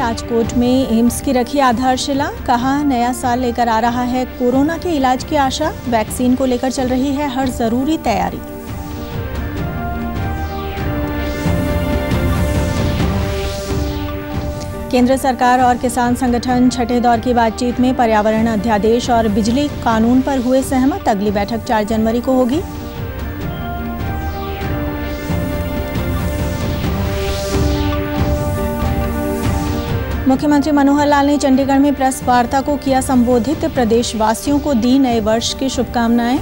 राजकोट में एम्स की रखी आधारशिला। कहा, नया साल लेकर आ रहा है कोरोना के इलाज की आशा। वैक्सीन को लेकर चल रही है हर जरूरी तैयारी। केंद्र सरकार और किसान संगठन छठे दौर की बातचीत में पर्यावरण अध्यादेश और बिजली कानून पर हुए सहमत। अगली बैठक 4 जनवरी को होगी। मुख्यमंत्री मनोहर लाल ने चंडीगढ़ में प्रेस वार्ता को किया संबोधित। प्रदेशवासियों को दी नए वर्ष की शुभकामनाएं।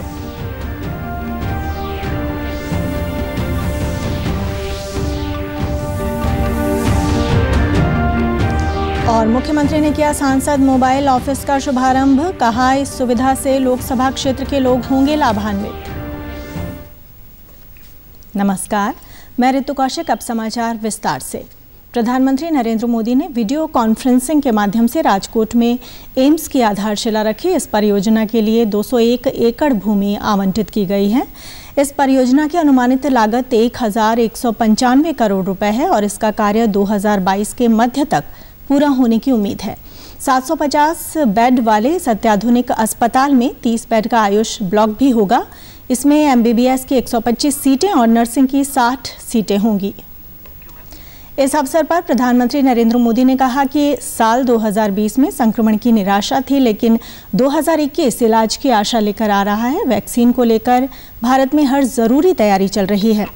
और मुख्यमंत्री ने किया सांसद मोबाइल ऑफिस का शुभारंभ। कहा, इस सुविधा से लोकसभा क्षेत्र के लोग होंगे लाभान्वित। नमस्कार, मैं ऋतु कौशिक। अब समाचार विस्तार से। प्रधानमंत्री नरेंद्र मोदी ने वीडियो कॉन्फ्रेंसिंग के माध्यम से राजकोट में एम्स की आधारशिला रखी। इस परियोजना के लिए 201 एकड़ भूमि आवंटित की गई है। इस परियोजना की अनुमानित लागत 1195 करोड़ रुपए है और इसका कार्य 2022 के मध्य तक पूरा होने की उम्मीद है। 750 बेड वाले इस अत्याधुनिक अस्पताल में 30 बेड का आयुष ब्लॉक भी होगा। इसमें MBBS की 125 सीटें और नर्सिंग की 60 सीटें होंगी। इस अवसर पर प्रधानमंत्री नरेंद्र मोदी ने कहा कि साल 2020 में संक्रमण की निराशा थी, लेकिन 2021 इलाज की आशा लेकर आ रहा है। वैक्सीन को लेकर भारत में हर जरूरी तैयारी चल रही है।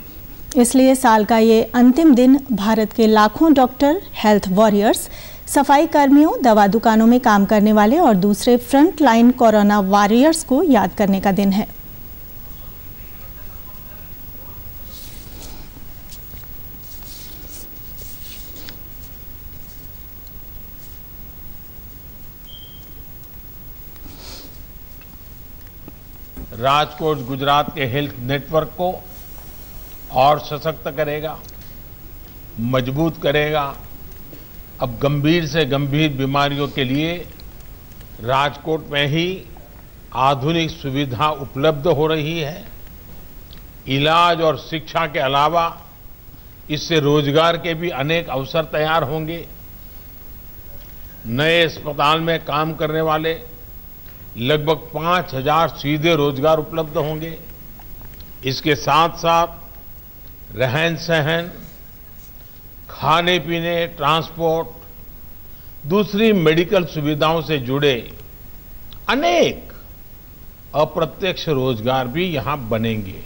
इसलिए साल का ये अंतिम दिन भारत के लाखों डॉक्टर, हेल्थ वॉरियर्स, सफाई कर्मियों, दवा दुकानों में काम करने वाले और दूसरे फ्रंट लाइन कोरोना वॉरियर्स को याद करने का दिन है। राजकोट गुजरात के हेल्थ नेटवर्क को और सशक्त करेगा, मजबूत करेगा। अब गंभीर से गंभीर बीमारियों के लिए राजकोट में ही आधुनिक सुविधा उपलब्ध हो रही है। इलाज और शिक्षा के अलावा इससे रोजगार के भी अनेक अवसर तैयार होंगे। नए अस्पताल में काम करने वाले लगभग 5000 सीधे रोजगार उपलब्ध होंगे। इसके साथ साथ रहन सहन, खाने पीने, ट्रांसपोर्ट, दूसरी मेडिकल सुविधाओं से जुड़े अनेक अप्रत्यक्ष रोजगार भी यहां बनेंगे।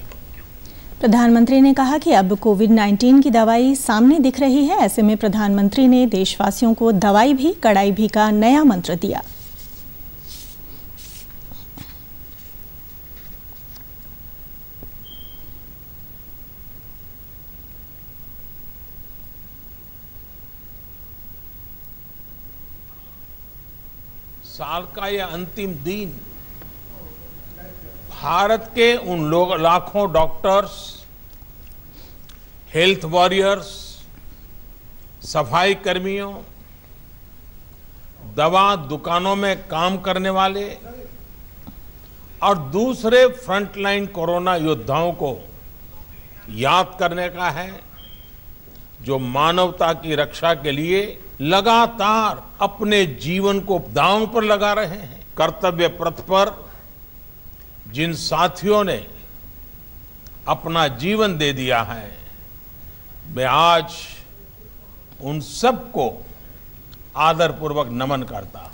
प्रधानमंत्री ने कहा कि अब कोविड-19 की दवाई सामने दिख रही है। ऐसे में प्रधानमंत्री ने देशवासियों को दवाई भी कड़ाई भी का नया मंत्र दिया। साल का यह अंतिम दिन भारत के उन लोग लाखों डॉक्टर्स, हेल्थ वॉरियर्स, सफाई कर्मियों, दवा दुकानों में काम करने वाले और दूसरे फ्रंटलाइन कोरोना योद्धाओं को याद करने का है, जो मानवता की रक्षा के लिए लगातार अपने जीवन को दांव पर लगा रहे हैं। कर्तव्य पथ पर जिन साथियों ने अपना जीवन दे दिया है, मैं आज उन सबको आदरपूर्वक नमन करता हूं।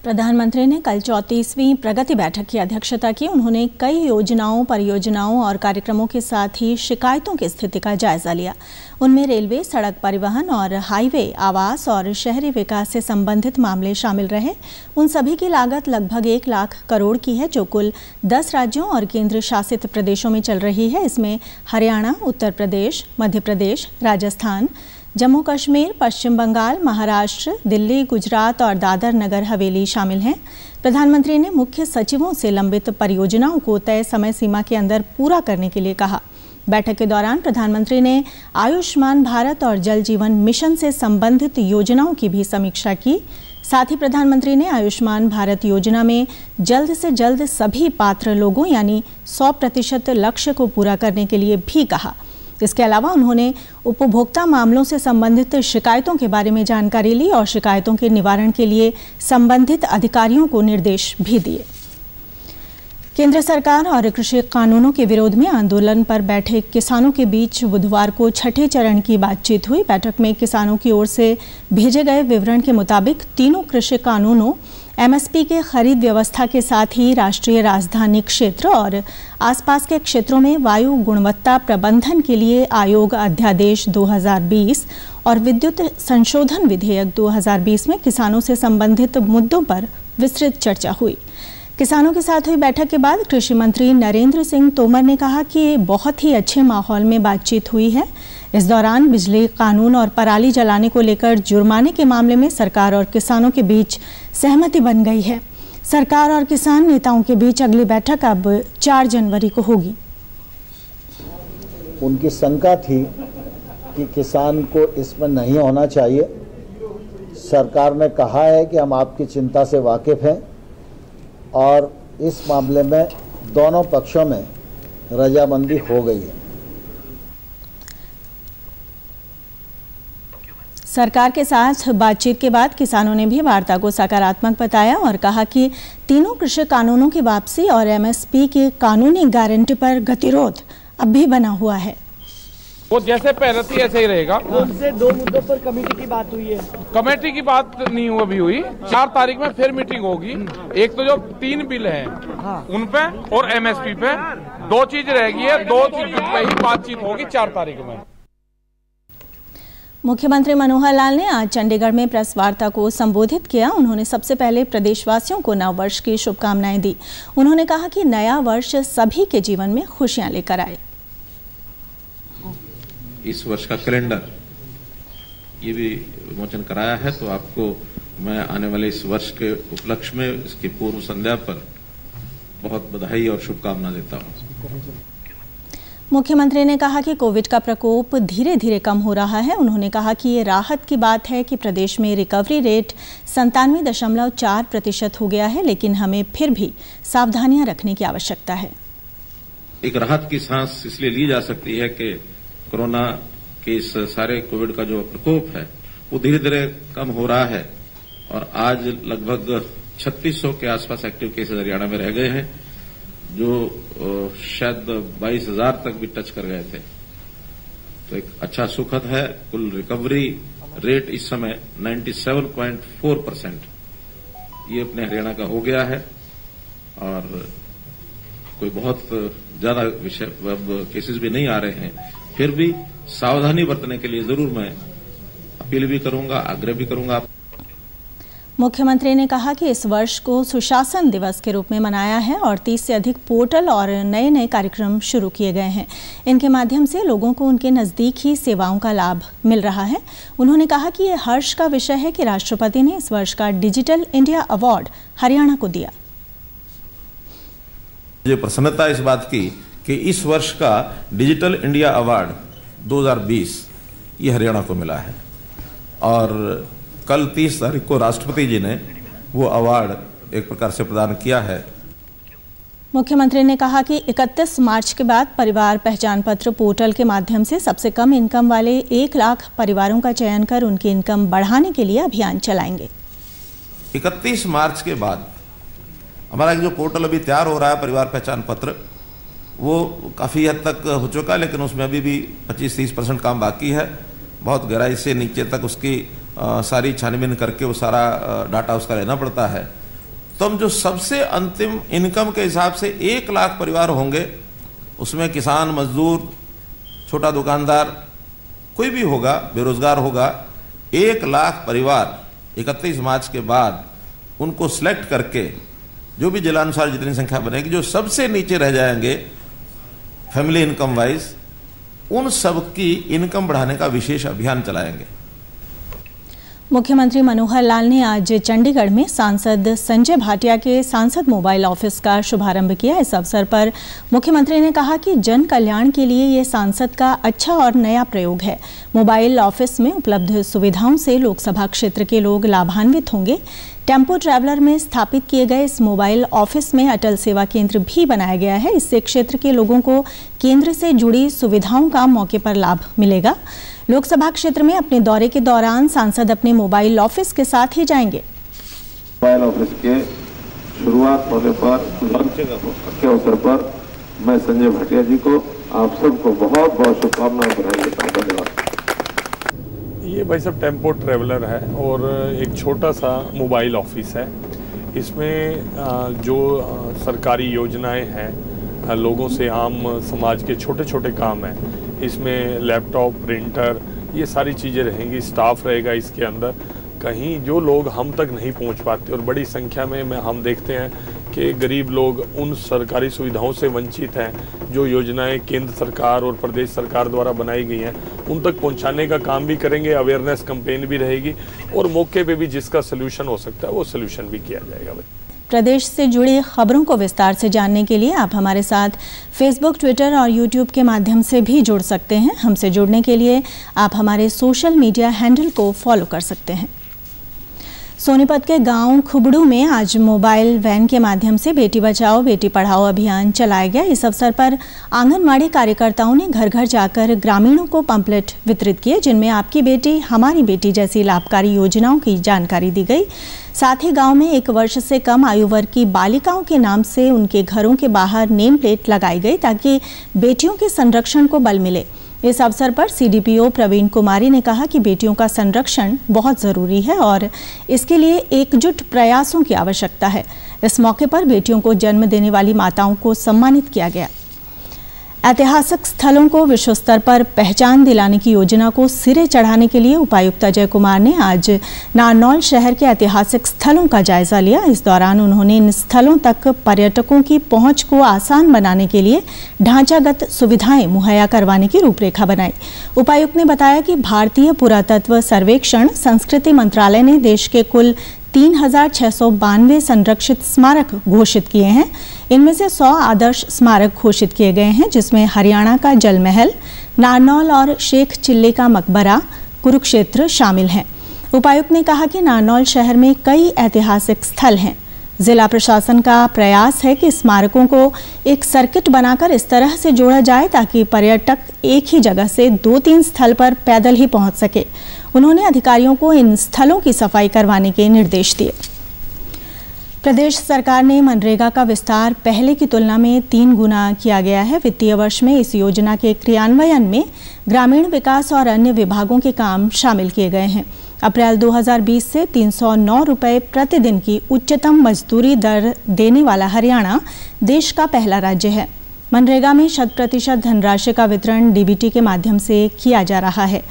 प्रधानमंत्री ने कल 34वीं प्रगति बैठक की अध्यक्षता की। उन्होंने कई योजनाओं, परियोजनाओं और कार्यक्रमों के साथ ही शिकायतों की स्थिति का जायजा लिया। उनमें रेलवे, सड़क परिवहन और हाईवे, आवास और शहरी विकास से संबंधित मामले शामिल रहे। उन सभी की लागत लगभग 1 लाख करोड़ की है, जो कुल 10 राज्यों और केंद्र शासित प्रदेशों में चल रही है। इसमें हरियाणा, उत्तर प्रदेश, मध्य प्रदेश, राजस्थान, जम्मू कश्मीर, पश्चिम बंगाल, महाराष्ट्र, दिल्ली, गुजरात और दादर नगर हवेली शामिल हैं। प्रधानमंत्री ने मुख्य सचिवों से लंबित परियोजनाओं को तय समय सीमा के अंदर पूरा करने के लिए कहा। बैठक के दौरान प्रधानमंत्री ने आयुष्मान भारत और जल जीवन मिशन से संबंधित योजनाओं की भी समीक्षा की। साथ ही प्रधानमंत्री ने आयुष्मान भारत योजना में जल्द से जल्द सभी पात्र लोगों यानी 100% लक्ष्य को पूरा करने के लिए भी कहा। इसके अलावा उन्होंने उपभोक्ता मामलों से संबंधित शिकायतों के बारे में जानकारी ली और शिकायतों के निवारण के लिए संबंधित अधिकारियों को निर्देश भी दिए। केंद्र सरकार और कृषि कानूनों के विरोध में आंदोलन पर बैठे किसानों के बीच बुधवार को छठे चरण की बातचीत हुई। बैठक में किसानों की ओर से भेजे गए विवरण के मुताबिक तीनों कृषि कानूनों, एमएसपी के खरीद व्यवस्था के साथ ही राष्ट्रीय राजधानी क्षेत्र और आसपास के क्षेत्रों में वायु गुणवत्ता प्रबंधन के लिए आयोग अध्यादेश 2020 और विद्युत संशोधन विधेयक 2020 में किसानों से संबंधित मुद्दों पर विस्तृत चर्चा हुई। किसानों के साथ हुई बैठक के बाद कृषि मंत्री नरेंद्र सिंह तोमर ने कहा कि बहुत ही अच्छे माहौल में बातचीत हुई है। इस दौरान बिजली कानून और पराली जलाने को लेकर जुर्माने के मामले में सरकार और किसानों के बीच सहमति बन गई है। सरकार और किसान नेताओं के बीच अगली बैठक अब 4 जनवरी को होगी। उनकी शंका थी कि किसान को इसमें नहीं होना चाहिए। सरकार ने कहा है कि हम आपकी चिंता से वाकिफ हैं और इस मामले में दोनों पक्षों में रजामंदी हो गई है। सरकार के साथ बातचीत के बाद किसानों ने भी वार्ता को सकारात्मक बताया और कहा कि तीनों कृषि कानूनों की वापसी और एमएसपी की कानूनी गारंटी पर गतिरोध अब भी बना हुआ है। वो जैसे पहले थी ऐसे ही रहेगा। उनसे 2 मुद्दों पर कमेटी की बात हुई है। कमेटी की बात नहीं अभी हुई। 4 तारीख में फिर मीटिंग होगी। एक तो जो 3 बिल हैं उन पे और एमएसपी पे 2 चीज रहेगी है। 2 चीज पे ही बातचीत होगी 4 तारीख में। मुख्यमंत्री मनोहर लाल ने आज चंडीगढ़ में प्रेस वार्ता को संबोधित किया। उन्होंने सबसे पहले प्रदेशवासियों को नव वर्ष की शुभकामनाएं दी। उन्होंने कहा कि नया वर्ष सभी के जीवन में खुशियां लेकर आए। इस वर्ष का कैलेंडर ये भी विमोचन कराया है, तो आपको मैं आने वाले इस वर्ष के उपलक्ष्य में इसकी पूर्व संध्या पर बहुत बधाई और शुभकामना देता हूं। मुख्यमंत्री ने कहा कि कोविड का प्रकोप धीरे धीरे कम हो रहा है। उन्होंने कहा कि ये राहत की बात है कि प्रदेश में रिकवरी रेट 97.4% हो गया है, लेकिन हमें फिर भी सावधानियां रखने की आवश्यकता है। एक राहत की सांस इसलिए ली जा सकती है कि कोरोना के इस सारे कोविड का जो प्रकोप है वो धीरे धीरे कम हो रहा है और आज लगभग 3600 के आसपास एक्टिव केसेस हरियाणा में रह गए हैं, जो शायद 22,000 तक भी टच कर गए थे। तो एक अच्छा सुखद है। कुल रिकवरी रेट इस समय 97.4% ये अपने हरियाणा का हो गया है और कोई बहुत ज्यादा विषय केसेस भी नहीं आ रहे हैं। फिर भी सावधानी बरतने के लिए जरूर मैं अपील भी करूंगा, आग्रह भी करूंगा। मुख्यमंत्री ने कहा कि इस वर्ष को सुशासन दिवस के रूप में मनाया है और 30 से अधिक पोर्टल और नए नए कार्यक्रम शुरू किए गए हैं। इनके माध्यम से लोगों को उनके नज़दीक ही सेवाओं का लाभ मिल रहा है। उन्होंने कहा कि ये हर्ष का विषय है कि राष्ट्रपति ने इस वर्ष का डिजिटल इंडिया अवार्ड हरियाणा को दिया। मुझे प्रसन्नता इस बात की कि इस वर्ष का डिजिटल इंडिया अवार्ड 2020 ये हरियाणा को मिला है और कल 30 तारीख को राष्ट्रपति जी ने वो अवार्ड एक प्रकार से प्रदान किया है। मुख्यमंत्री ने कहा कि 31 मार्च के बाद परिवार पहचान पत्र पोर्टल के माध्यम से सबसे कम इनकम वाले 1 लाख परिवारों का चयन कर उनकी इनकम बढ़ाने के लिए अभियान चलाएंगे। 31 मार्च के बाद हमारा जो पोर्टल अभी तैयार हो रहा है परिवार पहचान पत्र, वो काफ़ी हद तक हो चुका है, लेकिन उसमें अभी भी 25-30% काम बाकी है। बहुत गहराई से नीचे तक उसकी सारी छानबीन करके वो सारा डाटा उसका लेना पड़ता है। तो हम जो सबसे अंतिम इनकम के हिसाब से 1 लाख परिवार होंगे, उसमें किसान, मजदूर, छोटा दुकानदार, कोई भी होगा, बेरोजगार होगा, 1 लाख परिवार 31 मार्च के बाद उनको सिलेक्ट करके जो भी जिलानुसार जितनी संख्या बनेगी, जो सबसे नीचे रह जाएंगे फैमिली इनकम वाइज, उन सब की इनकम बढ़ाने का विशेष अभियान चलाएंगे। मुख्यमंत्री मनोहर लाल ने आज चंडीगढ़ में सांसद संजय भाटिया के सांसद मोबाइल ऑफिस का शुभारंभ किया। इस अवसर पर मुख्यमंत्री ने कहा कि जन कल्याण के लिए ये सांसद का अच्छा और नया प्रयोग है। मोबाइल ऑफिस में उपलब्ध सुविधाओं से लोकसभा क्षेत्र के लोग लाभान्वित होंगे। टेम्पो ट्रैवलर में स्थापित किए गए इस मोबाइल ऑफिस में अटल सेवा केंद्र भी बनाया गया है। इससे क्षेत्र के लोगों को केंद्र से जुड़ी सुविधाओं का मौके पर लाभ मिलेगा। लोकसभा क्षेत्र में अपने दौरे के दौरान सांसद अपने मोबाइल ऑफिस के साथ ही जाएंगे। मोबाइल ऑफिस के शुरुआत होने पर के अवसर पर मैं संजय भाटिया जी को आप सबको बहुत बहुत शुभकामनाएं बधाई देता हूं। धन्यवाद। ये भाई साहब टेम्पो ट्रैवलर है और एक छोटा सा मोबाइल ऑफिस है। इसमें जो सरकारी योजनाएं हैं, लोगों से आम समाज के छोटे छोटे काम हैं, इसमें लैपटॉप, प्रिंटर, ये सारी चीज़ें रहेंगी। स्टाफ रहेगा इसके अंदर। कहीं जो लोग हम तक नहीं पहुंच पाते और बड़ी संख्या में हम देखते हैं कि गरीब लोग उन सरकारी सुविधाओं से वंचित हैं जो योजनाएं केंद्र सरकार और प्रदेश सरकार द्वारा बनाई गई हैं, उन तक पहुंचाने का काम भी करेंगे। अवेयरनेस कैंपेन भी रहेगी और मौके पे भी जिसका सलूशन हो सकता है वो सलूशन भी किया जाएगा। प्रदेश से जुड़ी खबरों को विस्तार से जानने के लिए आप हमारे साथ फेसबुक, ट्विटर और यूट्यूब के माध्यम से भी जुड़ सकते हैं। हमसे जुड़ने के लिए आप हमारे सोशल मीडिया हैंडल को फॉलो कर सकते हैं। सोनीपत के गांव खुबड़ू में आज मोबाइल वैन के माध्यम से बेटी बचाओ बेटी पढ़ाओ अभियान चलाया गया। इस अवसर पर आंगनबाड़ी कार्यकर्ताओं ने घर घर जाकर ग्रामीणों को पंपलेट वितरित किए, जिनमें आपकी बेटी हमारी बेटी जैसी लाभकारी योजनाओं की जानकारी दी गई। साथ ही गांव में 1 वर्ष से कम आयु वर्ग की बालिकाओं के नाम से उनके घरों के बाहर नेम प्लेट लगाई गई ताकि बेटियों के संरक्षण को बल मिले। इस अवसर पर सीडीपीओ प्रवीण कुमारी ने कहा कि बेटियों का संरक्षण बहुत जरूरी है और इसके लिए एकजुट प्रयासों की आवश्यकता है। इस मौके पर बेटियों को जन्म देने वाली माताओं को सम्मानित किया गया। ऐतिहासिक स्थलों को विश्व स्तर पर पहचान दिलाने की योजना को सिरे चढ़ाने के लिए उपायुक्त अजय कुमार ने आज नारनौल शहर के ऐतिहासिक स्थलों का जायजा लिया। इस दौरान उन्होंने इन स्थलों तक पर्यटकों की पहुंच को आसान बनाने के लिए ढांचागत सुविधाएं मुहैया करवाने की रूपरेखा बनाई। उपायुक्त ने बताया कि भारतीय पुरातत्व सर्वेक्षण संस्कृति मंत्रालय ने देश के कुल 3692 संरक्षित स्मारक घोषित किए हैं। इनमें से 100 आदर्श स्मारक घोषित किए गए हैं, जिसमें हरियाणा का जल महल, नारनौल और शेख चिल्ले का मकबरा, कुरुक्षेत्र शामिल हैं। उपायुक्त ने कहा कि नारनौल शहर में कई ऐतिहासिक स्थल हैं। जिला प्रशासन का प्रयास है कि स्मारकों को एक सर्किट बनाकर इस तरह से जोड़ा जाए ताकि पर्यटक एक ही जगह से 2-3 स्थल पर पैदल ही पहुंच सके। उन्होंने अधिकारियों को इन स्थलों की सफाई करवाने के निर्देश दिए। प्रदेश सरकार ने मनरेगा का विस्तार पहले की तुलना में 3 गुना किया गया है। वित्तीय वर्ष में इस योजना के क्रियान्वयन में ग्रामीण विकास और अन्य विभागों के काम शामिल किए गए हैं। अप्रैल 2020 से 309 रुपये प्रतिदिन की उच्चतम मजदूरी दर देने वाला हरियाणा देश का पहला राज्य है। मनरेगा में 100% धनराशि का वितरण डीबीटी के माध्यम से किया जा रहा है।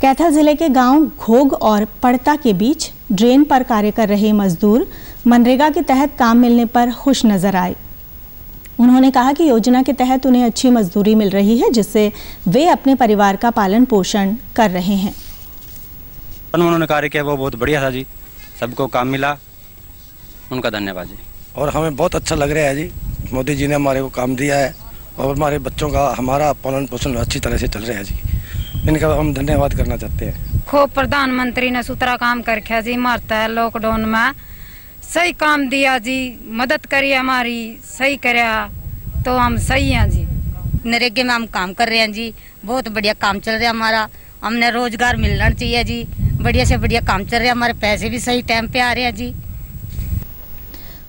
कैथल जिले के गांव घोग और पड़ता के बीच ड्रेन पर कार्य कर रहे मजदूर मनरेगा के तहत काम मिलने पर खुश नजर आए। उन्होंने कहा कि योजना के तहत उन्हें अच्छी मजदूरी मिल रही है, जिससे वे अपने परिवार का पालन पोषण कर रहे हैं। उन्होंने कार्य किया वो बहुत बढ़िया था जी, सबको काम मिला, उनका धन्यवाद जी। और हमें बहुत अच्छा लग रहा है जी, मोदी जी ने हमारे को काम दिया है और हमारे बच्चों का हमारा पालन पोषण अच्छी तरह से चल रहा है जी, इनका हम धन्यवाद करना चाहते हैं। खूब प्रधानमंत्री ने सूत्रा काम करके जी मारता है, लॉकडाउन में सही काम दिया जी, मदद करी हमारी, सही कराया तो हम सही हैं जी। नरेगा में हम काम कर रहे हैं जी, बहुत बढ़िया काम चल रहा है हमारा, हमने रोजगार मिलना चाहिए जी, बढ़िया से बढ़िया काम चल रहा है, हमारे पैसे भी सही टाइम पे आ रहे हैं जी।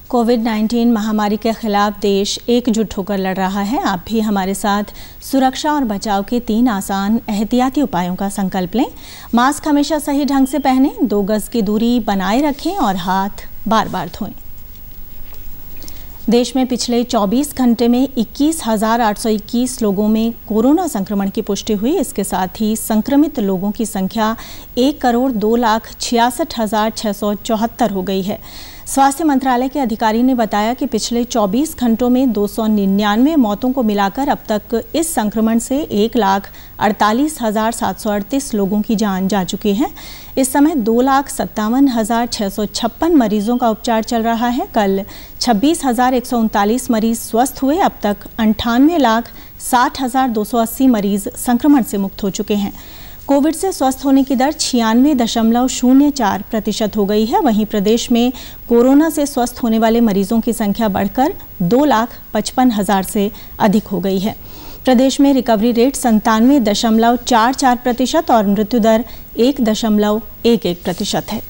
कोविड-19 महामारी के खिलाफ देश एकजुट होकर लड़ रहा है। आप भी हमारे साथ सुरक्षा और बचाव के 3 आसान एहतियाती उपायों का संकल्प लें। मास्क हमेशा सही ढंग से पहनें, 2 गज की दूरी बनाए रखें और हाथ बार-बार धोएं। देश में पिछले 24 घंटे में 21,821 लोगों में कोरोना संक्रमण की पुष्टि हुई। इसके साथ ही संक्रमित लोगों की संख्या 1,02,66,674 हो गई है। स्वास्थ्य मंत्रालय के अधिकारी ने बताया कि पिछले 24 घंटों में 299 मौतों को मिलाकर अब तक इस संक्रमण से 1,48,738 लोगों की जान जा चुकी है। इस समय 2,57,656 मरीजों का उपचार चल रहा है। कल 26,139 मरीज स्वस्थ हुए। अब तक 98,60,280 मरीज संक्रमण से मुक्त हो चुके हैं। कोविड से स्वस्थ होने की दर 96.04% हो गई है। वहीं प्रदेश में कोरोना से स्वस्थ होने वाले मरीजों की संख्या बढ़कर 2,55,000 से अधिक हो गई है। प्रदेश में रिकवरी रेट 97.44% और मृत्यु दर 1.11% है।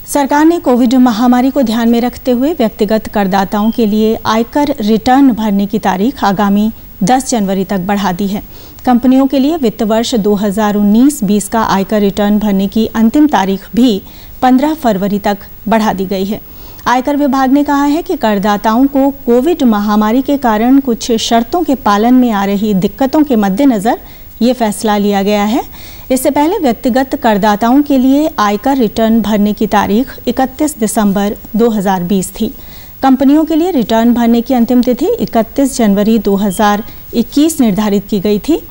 सरकार ने कोविड महामारी को ध्यान में रखते हुए व्यक्तिगत करदाताओं के लिए आयकर रिटर्न भरने की तारीख आगामी 10 जनवरी तक बढ़ा दी है। कंपनियों के लिए वित्त वर्ष 2019-20 का आयकर रिटर्न भरने की अंतिम तारीख भी 15 फरवरी तक बढ़ा दी गई है। आयकर विभाग ने कहा है कि करदाताओं को कोविड महामारी के कारण कुछ शर्तों के पालन में आ रही दिक्कतों के मद्देनजर ये फैसला लिया गया है। इससे पहले व्यक्तिगत करदाताओं के लिए आयकर रिटर्न भरने की तारीख 31 दिसंबर 2020 थी। कंपनियों के लिए रिटर्न भरने की अंतिम तिथि 31 जनवरी 2021 निर्धारित की गई थी।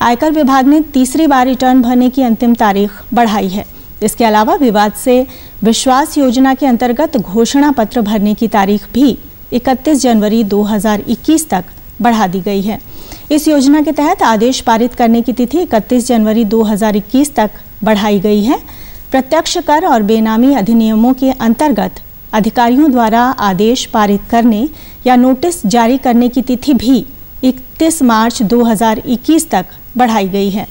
आयकर विभाग ने तीसरी बार रिटर्न भरने की अंतिम तारीख बढ़ाई है। इसके अलावा विवाद से विश्वास योजना के अंतर्गत घोषणा पत्र भरने की तारीख भी 31 जनवरी 2021 तक बढ़ा दी गई है। इस योजना के तहत आदेश पारित करने की तिथि 31 जनवरी 2021 तक बढ़ाई गई है। प्रत्यक्ष कर और बेनामी अधिनियमों के अंतर्गत अधिकारियों द्वारा आदेश पारित करने या नोटिस जारी करने की तिथि भी 31 मार्च 2021 तक बढ़ाई गई है।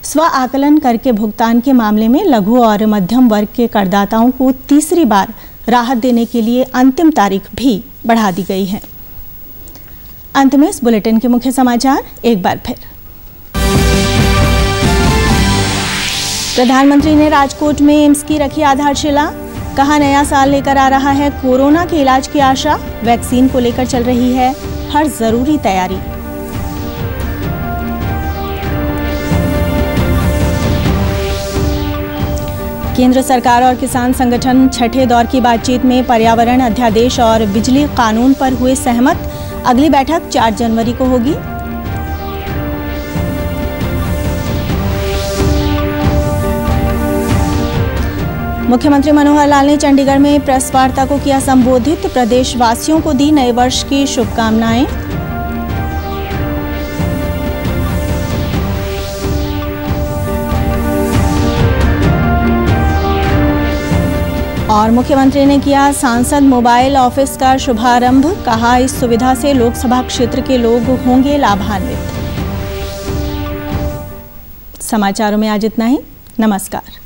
स्व आकलन कर के भुगतान के मामले में लघु और मध्यम वर्ग के करदाताओं को तीसरी बार राहत देने के लिए अंतिम तारीख भी बढ़ा दी गई है। अंत में इस बुलेटिन के मुख्य समाचार एक बार फिर। प्रधानमंत्री ने राजकोट में एम्स की रखी आधारशिला। कहा, नया साल लेकर आ रहा है कोरोना के इलाज की आशा। वैक्सीन को लेकर चल रही है हर जरूरी तैयारी। केंद्र सरकार और किसान संगठन छठे दौर की बातचीत में पर्यावरण अध्यादेश और बिजली कानून पर हुए सहमत। अगली बैठक 4 जनवरी को होगी। मुख्यमंत्री मनोहर लाल ने चंडीगढ़ में प्रेस वार्ता को किया संबोधित। प्रदेशवासियों को दी नए वर्ष की शुभकामनाएं। और मुख्यमंत्री ने किया सांसद मोबाइल ऑफिस का शुभारंभ। कहा, इस सुविधा से लोकसभा क्षेत्र के लोग होंगे लाभान्वित। समाचारों में आज इतना ही। नमस्कार।